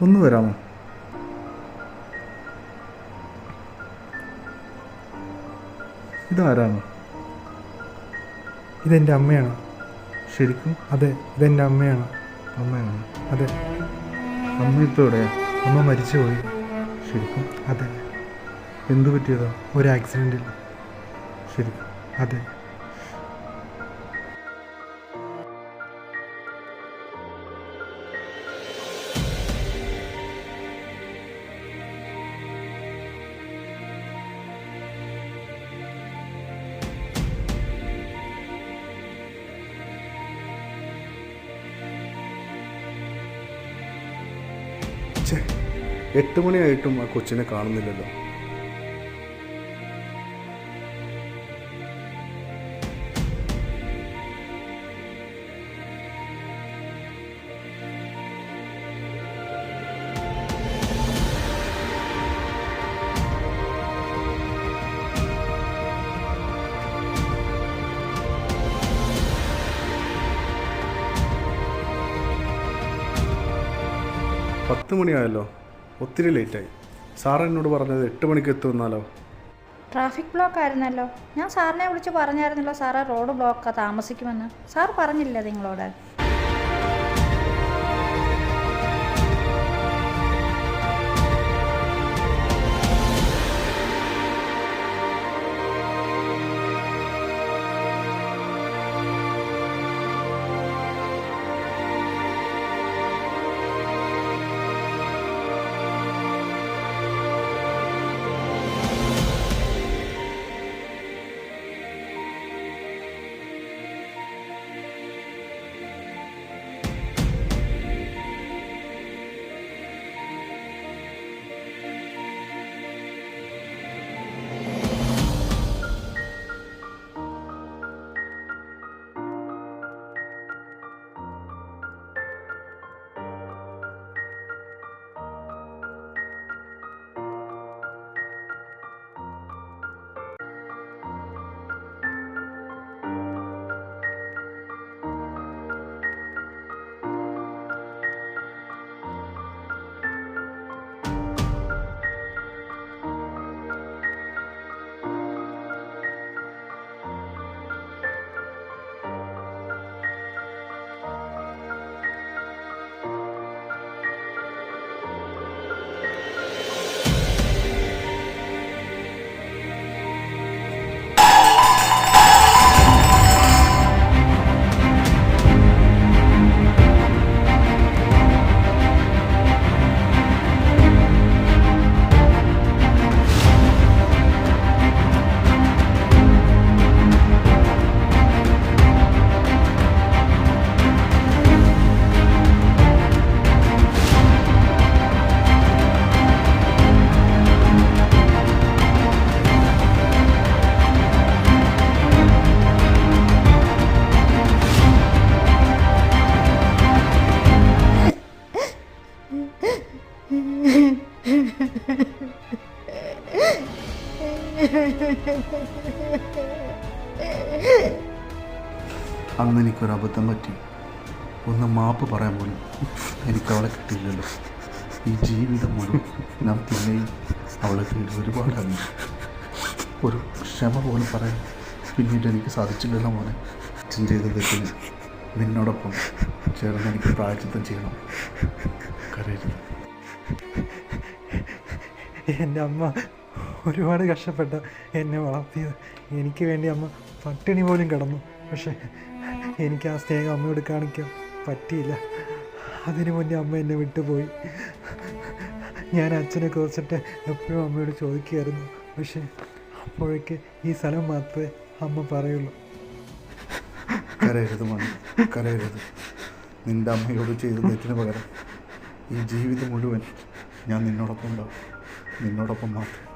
ഒന്ന് വരാമോ? ഇതാരാണ്? ഇതെൻ്റെ അമ്മയാണ്. ശരിക്കും? അതെ, ഇതെൻ്റെ അമ്മയാണ്. അമ്മയാണ്? അതെ. അമ്മ ഇപ്പോൾ എവിടെയാ? അമ്മ മരിച്ചുപോയി. ശരിക്കും? അതെ. എന്തു പറ്റിയതാ? ഒരു ആക്സിഡൻറ്റിൽ. ശരിക്കും? അതെ. ഛേ, 8 മണിയായിട്ടും ആ കൊച്ചിനെ കാണുന്നില്ലല്ലോ. പത്ത് മണിയായല്ലോ, ഒത്തിരി ലേറ്റായി. സാർ എന്നോട് പറഞ്ഞത് 8 മണിക്ക് എത്തുമെന്നാലോ? ട്രാഫിക് ബ്ലോക്ക് ആയിരുന്നല്ലോ. ഞാൻ സാറിനെ വിളിച്ച് പറഞ്ഞായിരുന്നല്ലോ സാറേ റോഡ് ബ്ലോക്കാണ്, താമസിക്കുമെന്ന്. സാർ പറഞ്ഞില്ലേ നിങ്ങളോട്? അന്ന് എനിക്കൊരു അബദ്ധം പറ്റി. ഒന്ന് മാപ്പ് പറയാൻ പോലും എനിക്കവളെ കിട്ടിയില്ലല്ലോ. ഈ ജീവിതം മുഴുവൻ ഞാൻ പിന്നെയും അവളെ തേടി ഒരുപാട് അറിഞ്ഞു. ഒരു ക്ഷമ പോലും പറയാൻ പിന്നീട് എനിക്ക് സാധിച്ചില്ലല്ലോ മോനെ. അച്ഛൻ ചെയ്ത തെറ്റിന് നിന്നോടൊപ്പം ചേർന്ന് എനിക്ക് പ്രായച്ചിത്തം ചെയ്യണം. കരയരുത്. എൻ്റെ അമ്മ ഒരുപാട് കഷ്ടപ്പെട്ട എന്നെ വളർത്തിയത്. എനിക്ക് വേണ്ടി അമ്മ പട്ടിണി പോലും കിടന്നു. പക്ഷേ എനിക്ക് ആ സ്നേഹം അമ്മയോട് കാണിക്കാൻ പറ്റിയില്ല. അതിനു മുന്നേ അമ്മ എന്നെ വിട്ടുപോയി. ഞാൻ അച്ഛനെ കുറിച്ചിട്ട് എപ്പോഴും അമ്മയോട് ചോദിക്കുമായിരുന്നു. പക്ഷേ അപ്പോഴേക്ക് ഈ സ്ഥലം മാത്രമേ അമ്മ പറയുള്ളൂ. കരയരുത് മോനെ, കരയരുത്. നിൻ്റെ അമ്മയോട് ചെയ്ത തെറ്റിന് പകരം ഈ ജീവിതം മുഴുവൻ ഞാൻ നിന്നോടൊപ്പം ഉണ്ടാവും. നിന്നോടൊപ്പം മാത്രം.